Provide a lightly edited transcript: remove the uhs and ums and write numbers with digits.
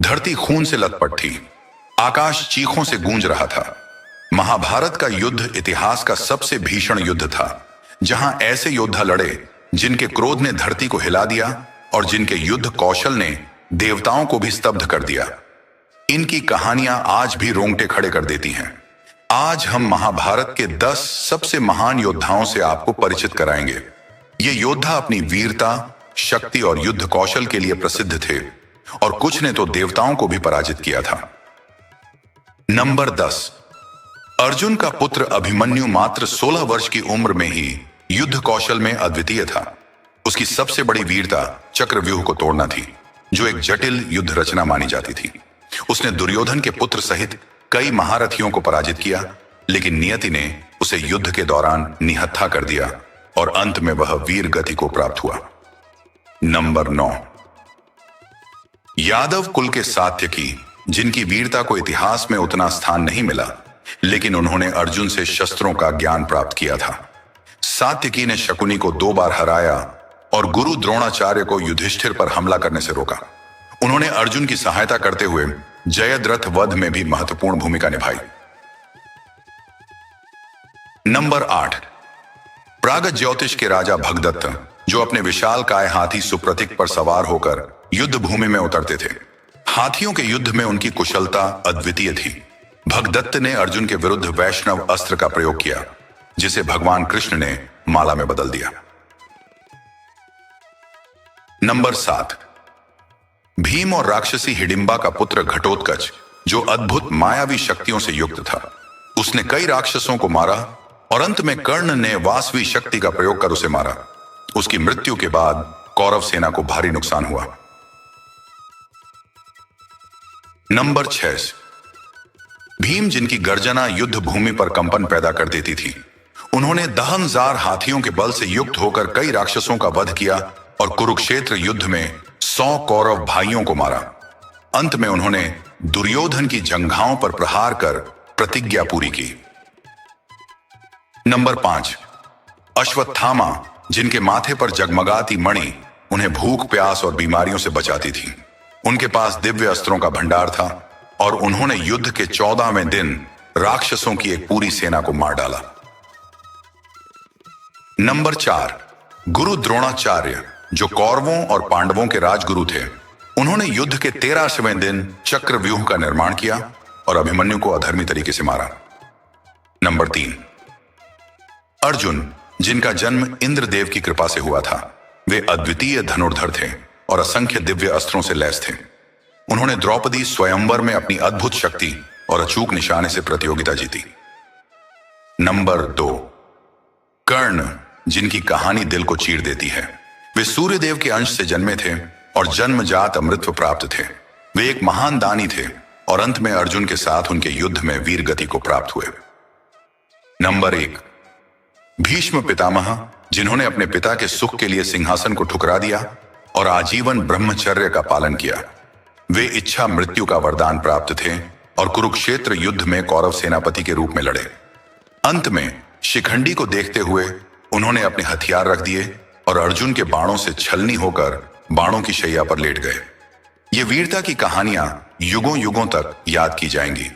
धरती खून से लथपथ थी, आकाश चीखों से गूंज रहा था। महाभारत का युद्ध इतिहास का सबसे भीषण युद्ध था, जहां ऐसे योद्धा लड़े जिनके क्रोध ने धरती को हिला दिया और जिनके युद्ध कौशल ने देवताओं को भी स्तब्ध कर दिया। इनकी कहानियां आज भी रोंगटे खड़े कर देती हैं। आज हम महाभारत के 10 सबसे महान योद्धाओं से आपको परिचित कराएंगे। ये योद्धा अपनी वीरता, शक्ति और युद्ध कौशल के लिए प्रसिद्ध थे और कुछ ने तो देवताओं को भी पराजित किया था। नंबर 10, अर्जुन का पुत्र अभिमन्यु मात्र 16 वर्ष की उम्र में ही युद्ध कौशल में अद्वितीय था। उसकी सबसे बड़ी वीरता चक्रव्यूह को तोड़ना थी, जो एक जटिल युद्ध रचना मानी जाती थी। उसने दुर्योधन के पुत्र सहित कई महारथियों को पराजित किया, लेकिन नियति ने उसे युद्ध के दौरान निहत्था कर दिया और अंत में वह वीर गति को प्राप्त हुआ। नंबर 9, यादव कुल के सात्यकी, जिनकी वीरता को इतिहास में उतना स्थान नहीं मिला, लेकिन उन्होंने अर्जुन से शस्त्रों का ज्ञान प्राप्त किया था। सात्यकी ने शकुनी को 2 बार हराया और गुरु द्रोणाचार्य को युधिष्ठिर पर हमला करने से रोका। उन्होंने अर्जुन की सहायता करते हुए जयद्रथ वध में भी महत्वपूर्ण भूमिका निभाई। नंबर 8, प्रागत ज्योतिष के राजा भगदत्त, जो अपने विशालकाय हाथी सुप्रतीक पर सवार होकर युद्ध भूमि में उतरते थे। हाथियों के युद्ध में उनकी कुशलता अद्वितीय थी। भगदत्त ने अर्जुन के विरुद्ध वैष्णव अस्त्र का प्रयोग किया, जिसे भगवान कृष्ण ने माला में बदल दिया। नंबर 7, भीम और राक्षसी हिडिंबा का पुत्र घटोत्कच, जो अद्भुत मायावी शक्तियों से युक्त था। उसने कई राक्षसों को मारा और अंत में कर्ण ने वासवी शक्ति का प्रयोग कर उसे मारा। उसकी मृत्यु के बाद कौरव सेना को भारी नुकसान हुआ। नंबर 6, भीम, जिनकी गर्जना युद्ध भूमि पर कंपन पैदा कर देती थी। उन्होंने दहनजार हाथियों के बल से युक्त होकर कई राक्षसों का वध किया और कुरुक्षेत्र युद्ध में 100 कौरव भाइयों को मारा। अंत में उन्होंने दुर्योधन की जंघाओं पर प्रहार कर प्रतिज्ञा पूरी की। नंबर 5, अश्वत्थामा, जिनके माथे पर जगमगाती मणि उन्हें भूख, प्यास और बीमारियों से बचाती थी। उनके पास दिव्य अस्त्रों का भंडार था और उन्होंने युद्ध के 14वें दिन राक्षसों की एक पूरी सेना को मार डाला। नंबर 4, गुरु द्रोणाचार्य, जो कौरवों और पांडवों के राजगुरु थे। उन्होंने युद्ध के 13वें दिन चक्रव्यूह का निर्माण किया और अभिमन्यु को अधर्मी तरीके से मारा। नंबर 3, अर्जुन, जिनका जन्म इंद्रदेव की कृपा से हुआ था। वे अद्वितीय धनुर्धर थे और असंख्य दिव्य अस्त्रों से लैस थे। उन्होंने द्रौपदी स्वयंवर में अपनी अद्भुत शक्ति और अचूक निशाने से प्रतियोगिता जीती। नंबर 2, कर्ण, जिनकी कहानी दिल को चीर देती है। वे सूर्यदेव के अंश से जन्मे थे और जन्मजात अमृतत्व प्राप्त थे। वे एक महान दानी थे और अंत में अर्जुन के साथ उनके युद्ध में वीर गति को प्राप्त हुए। नंबर 1, भीष्म पितामह, जिन्होंने अपने पिता के सुख के लिए सिंहासन को ठुकरा दिया और आजीवन ब्रह्मचर्य का पालन किया। वे इच्छा मृत्यु का वरदान प्राप्त थे और कुरुक्षेत्र युद्ध में कौरव सेनापति के रूप में लड़े। अंत में शिखंडी को देखते हुए उन्होंने अपने हथियार रख दिए और अर्जुन के बाणों से छलनी होकर बाणों की शैया पर लेट गए। ये वीरता की कहानियां युगों युगों तक याद की जाएंगी।